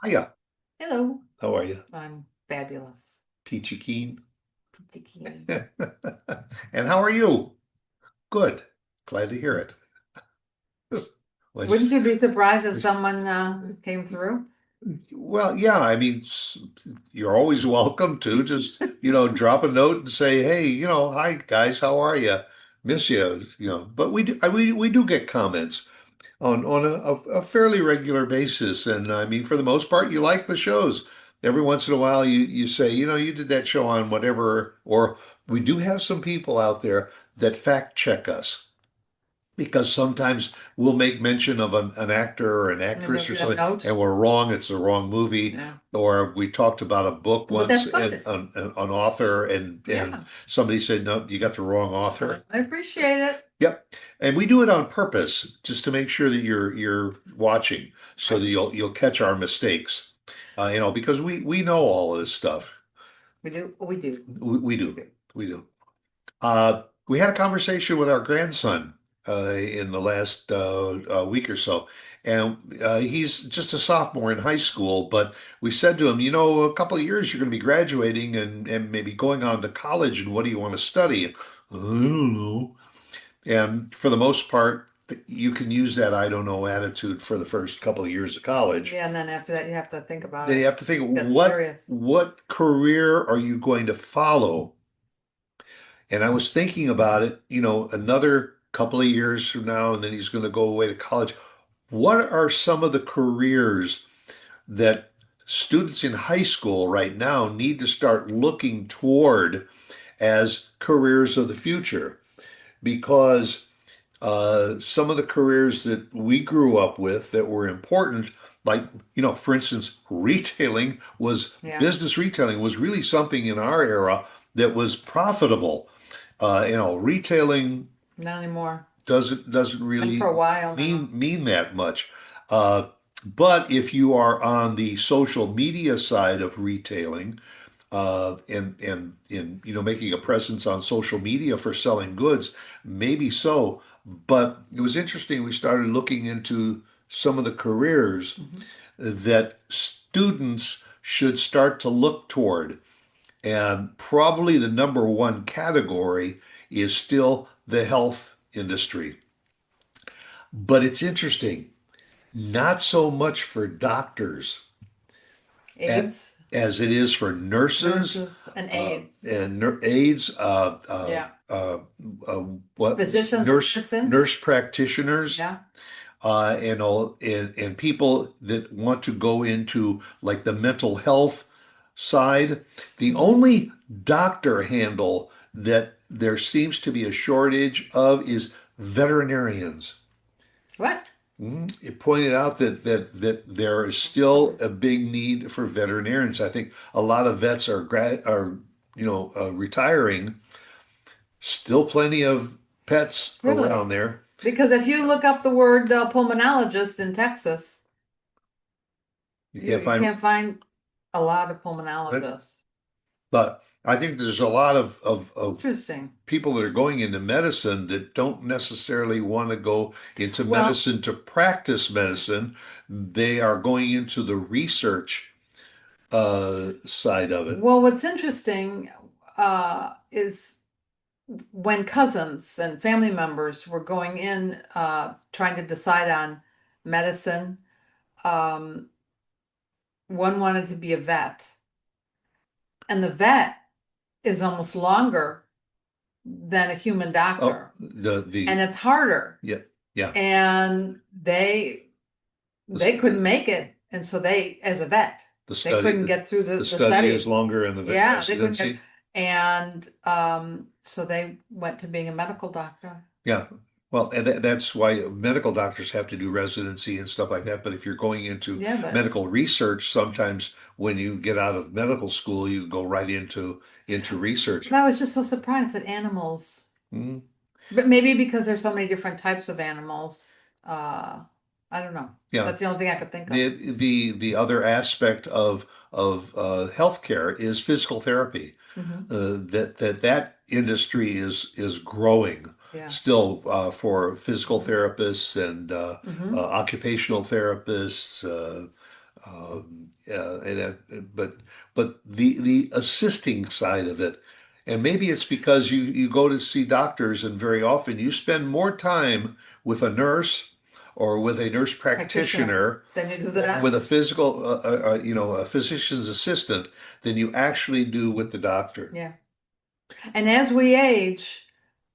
Hiya, Hello, how are you? I'm fabulous. Peachy keen. Pretty keen. And how are you? Good. Glad to hear it. Well, Wouldn't just, you be surprised if someone came through? well, yeah, I mean, you're always welcome to just, drop a note and say, hey, hi guys, how are you? Miss you, but we do get comments on a fairly regular basis. And I mean, for the most part, you like the shows. Every once in a while, you say, you did that show on whatever, or we do have some people out there that fact check us because sometimes we'll make mention of an actor or an And actress you'll or get a something, note? and we're wrong. It's the wrong movie. Yeah. Or we talked about a book But once that's and good. an author, and Yeah, somebody said, no, you got the wrong author. I appreciate it. Yep. And we do it on purpose just to make sure that you're watching so that you'll catch our mistakes. Because we know all of this stuff. We do. We do. We We do. do. We do. We had a conversation with our grandson in the last week or so, and he's just a sophomore in high school. But we said to him, a couple of years you're going to be graduating and maybe going on to college, and what do you want to study? I don't know. And for the most part, you can use that I don't know attitude for the first couple of years of college. Yeah, and then after that, you have to think about Then you it. have to think, Get what serious. what career are you going to follow? And I was thinking about it, another couple of years from now, and then he's going to go away to college. What are some of the careers that students in high school right now need to start looking toward as careers of the future? Because some of the careers that we grew up with that were important, like, for instance, Yeah, business retailing was really something in our era that was profitable. Retailing not anymore. doesn't Been for really a while now. mean that much. But if you are on the social media side of retailing, and in making a presence on social media for selling goods, maybe so. But it was interesting. We started looking into some of the careers Hmm. that students should start to look toward. And probably the number one category is still the health industry. But it's interesting, not so much for doctors at, AIDS, as it is for nurses nurses, and AIDS. and aides, Yeah. uh, what Physician's nurse assistant. nurse practitioners, Yeah. and people that want to go into like the mental health side. The Hmm. only doctor handle that there seems to be a shortage of is veterinarians. What? It pointed out that there is still a big need for veterinarians. I think a lot of vets are retiring. Still plenty of pets Really? around there. Because if you look up the word pulmonologist in Texas, You you can't you find can't find a lot of it, pulmonologists. but I think there's a lot of Interesting. people that are going into medicine that don't necessarily want to go into Well, medicine to practice medicine. They are going into the research side of it. what's interesting is when cousins and family members were going in trying to decide on medicine, um, one wanted to be a vet, and the vet is almost longer than a human Oh, doctor, the and it's harder, yeah, yeah. and they couldn't The, make it, and so they, as a vet, the they study couldn't get through the the study is study. longer and the Yeah, they couldn't get, residency. and so they went to being a medical doctor. Yeah. Well, and that's why medical doctors have to do residency and stuff like that. But if you're going into Yeah, but medical research, sometimes when you get out of medical school, you go right into research. I was just so surprised that animals, Mhm. but maybe because there's so many different types of animals. I don't know. Yeah. That's the only thing I could think of. The other aspect of healthcare is physical therapy. Hmm. That industry is growing Yeah. still for physical therapists and Hmm. occupational therapists, and but the assisting side of it, and maybe it's because you go to see doctors, and very often you spend more time with a nurse or with a nurse Practitioner. practitioner Then you do or that. with a physical, a physician's assistant than you actually do with the doctor. Yeah. And as we age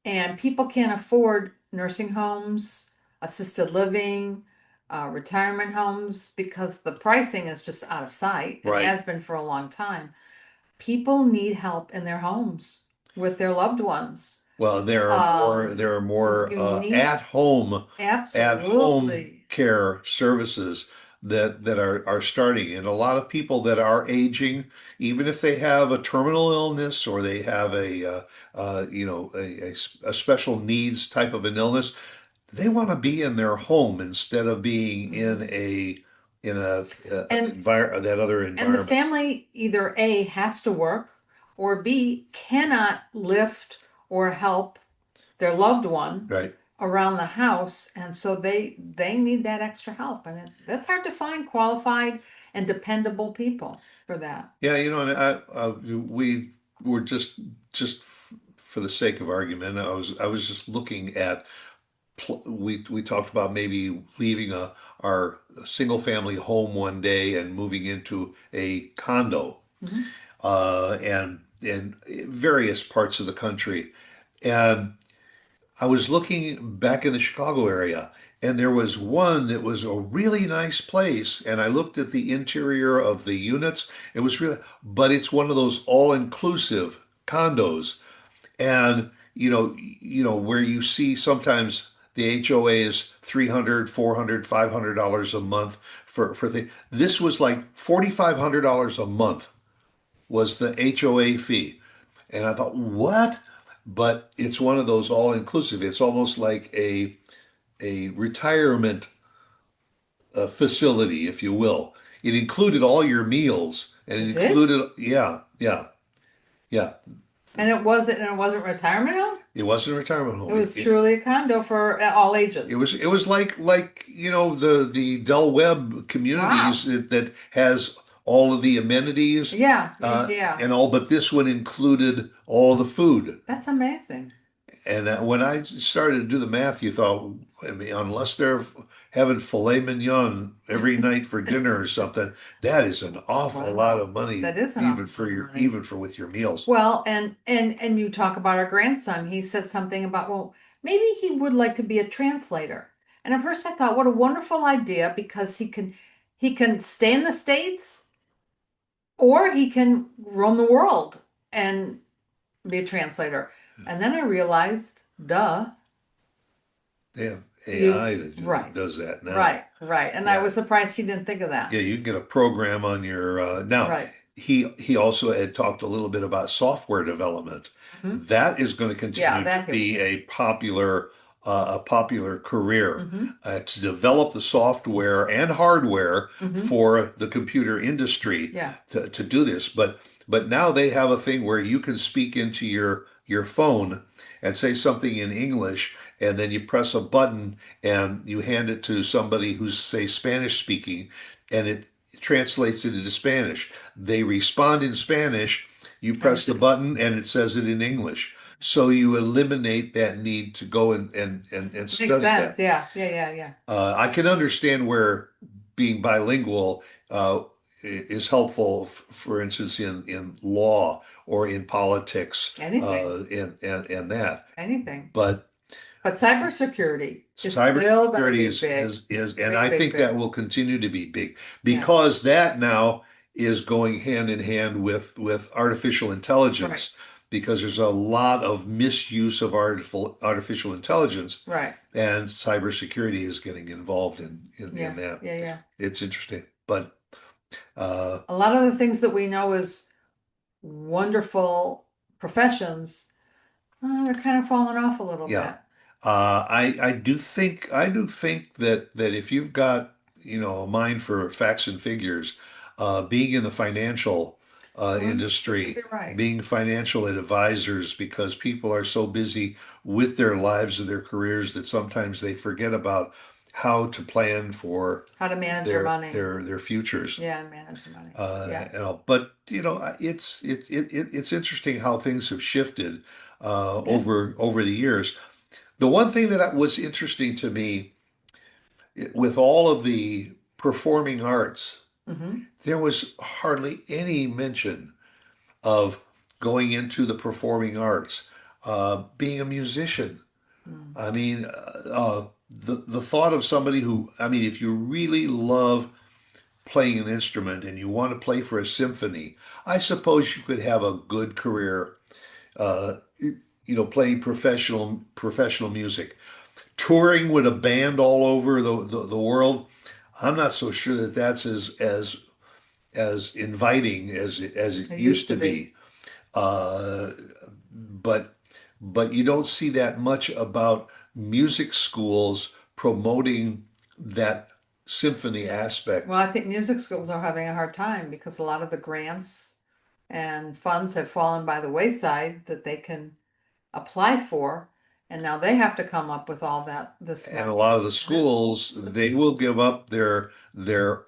and people can't afford nursing homes, assisted living, retirement homes, because the pricing is just out of sight and Right. has been for a long time, people need help in their homes with their loved ones. Well, there are more You need at home absolutely. care services that are starting, and a lot of people that are aging, even if they have a terminal illness or they have a special needs type of an illness, they want to be in their home instead of being in Mhm. And that other and the environment. family either A has to work or B cannot lift or help their loved one Right. around the house, and so they need that extra help, and that's hard to find qualified and dependable people for that. Yeah, and we were just for the sake of argument, I was just looking at we talked about maybe leaving our single family home one day and moving into a condo, Mhm. and in various parts of the country. And I was looking back in the Chicago area, and there was one that was a really nice place. And I looked at the interior of the units. It was really, but it's one of those all-inclusive condos. And where you see sometimes the HOA is 300, 400, $500 a month for the. This was like $4,500 a month was the HOA fee. And I thought, what? But it's one of those all inclusive. It's almost like a retirement facility, if you will. It included all your meals, and it It did, included, yeah, yeah, yeah. and it wasn't retirement home. It wasn't a retirement It home. was truly a condo for all ages. It was like the Del Webb communities Wow. that has all of the amenities, Yeah, yeah. and all, but this one included all the food. That's amazing. And when I started to do the math, you thought, I mean, unless they're having filet mignon every night for dinner or something, that is an awful lot Wow. of money, That is an even awful for lot of your money. even for with your meals. Well, and you talk about our grandson. He said something about, well, maybe he would like to be a translator. And at first I thought, what a wonderful idea because he can stay in the States or he can roam the world and be a translator. And then I realized, duh, They have you AI that right, does that now. right. And I Yeah, was surprised he didn't think of that. yeah, you can get a program on your now. Right. He also had talked a little bit about software development. Hmm. That is going to Yeah, continue to that he be was. a popular career, Hmm. to develop the software and hardware Hmm. for the computer industry Yeah. to do this. But now they have a thing where you can speak into your phone and say something in English, and then you press a button and you hand it to somebody who's, say, Spanish speaking, and it translates it into Spanish. They respond in Spanish, you And press the button, and it says it in English. So you eliminate that need to go and makes study sense. that. Yeah, yeah. I can understand where being bilingual is helpful, for instance, in law or in politics, Anything, and that. anything. But But cybersecurity is still going to cybersecurity be big, is, and I big, big, think that big. will continue to be big Yeah, because that now is going hand in hand with artificial right, intelligence, because there's a lot of misuse of artificial intelligence, right. and cybersecurity is getting involved in Yeah, that. yeah. It's interesting, but uh, A lot of the things that we know as wonderful professions, they're kind of falling off a little yeah, bit. I do think that if you've got a mind for facts and figures, being in the financial You could be industry, right. being financial advisors, because people are so busy with their lives and their careers that sometimes they forget about how to plan for How to manage your money. their futures. Yeah, manage your money. Yeah. But it's interesting how things have shifted Yeah. over the years. The one thing that was interesting to me with all of the performing arts, Hmm. there was hardly any mention of going into the performing arts, being a musician. Mm. I mean, the thought of somebody who, I mean, if you really love playing an instrument and you want to play for a symphony, I suppose you could have a good career, playing professional music. Touring with a band all over the world, I'm not so sure that that's as inviting as it It used used to to be. be. Uh, but but you don't see that much about music schools promoting that symphony Well, aspect. I think music schools are having a hard time because a lot of the grants and funds have fallen by the wayside that they can apply for, and now they have to come up with all this And a money. lot of the And schools, it's they will give up their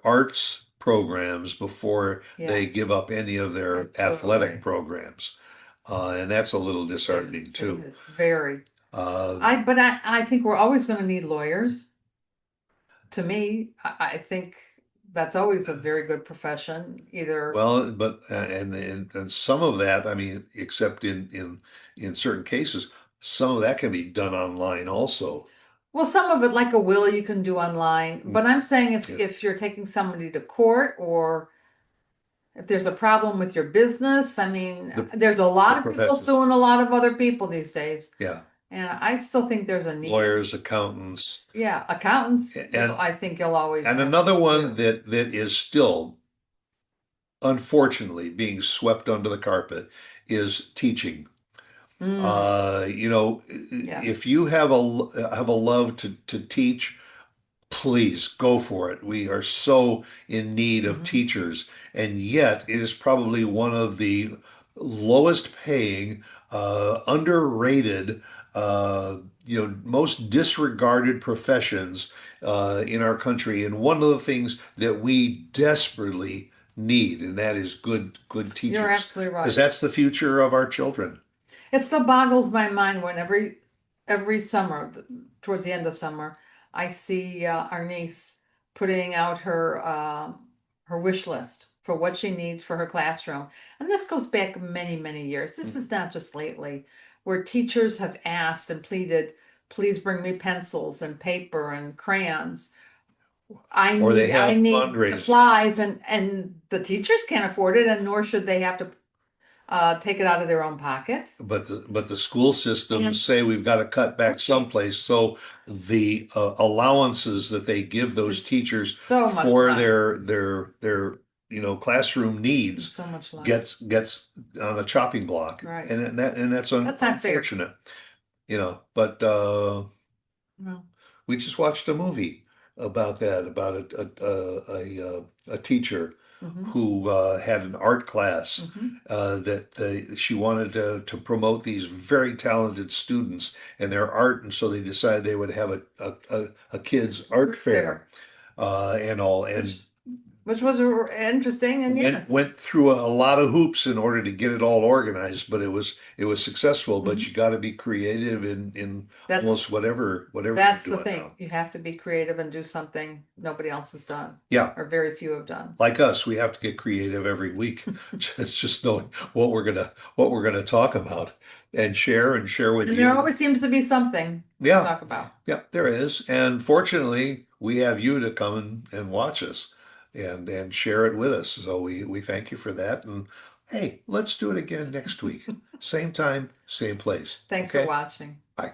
arts programs before they give yes, up any of their athletic absolutely. programs. And that's a little Yeah, disheartening it too. is very. Uh, But I think we're always going to need lawyers. To me, I think that's always a very good profession. Either, well, but and some of that, I mean, except in certain cases, some of that can be done online also. well, some of it, like a will, you can do online. Mm, But I'm saying if yeah, if you're taking somebody to court or if there's a problem with your business, I mean, the there's a the lot of people professions, suing a lot of other people these days. yeah, And I still think there's a need. lawyers, accountants, Yeah, accountants, and I think you'll always and have another one too. that is still unfortunately being swept under the carpet is teaching. Mm, If yes. you have a love to teach, please go for it. We are so in need of Hmm. teachers, and yet it is probably one of the lowest paying, underrated, most disregarded professions in our country, and one of the things that we desperately need, and that is good You're teachers, absolutely because right. that's the future of our children. It still boggles my mind when every summer, towards the end of summer, I see our niece putting out her wish list for what she needs for her classroom. And this goes back many, many years. This is not just lately, where teachers have asked and pleaded, please bring me pencils and paper and crayons. I Or they need I have need fundraisers. supplies, and the teachers can't afford it, and nor should they have to take it out of their own pocket. But the school systems And say we've got to cut back right, someplace. So the allowances that they give those there's teachers so much for less. their classroom There's needs so much less. gets on a chopping block, Right. and that's That's not fair. unfortunate. But No. we just watched a movie about that, about a teacher Mm-hmm. who had an art class Mm-hmm. that she wanted to promote these very talented students and their art, and so they decided they would have a kids' art fair Fair. and all, and Which which was interesting and yes. went through a lot of hoops in order to get it all organized, but it was successful. But Hmm. you got to be creative in That's almost whatever you're that's the doing thing. now. You have to be creative and do something nobody else has done, Yeah. or very few have done. Like us, we have to get creative every week. It's just knowing what we're gonna talk about and share with And there you. always seems to be something to Yeah, talk about. yeah, there is. And fortunately, we have you to come and watch us and share it with us. So we thank you for that. And hey, let's do it again next week. Same time, same place. Thanks for Okay? watching. Bye.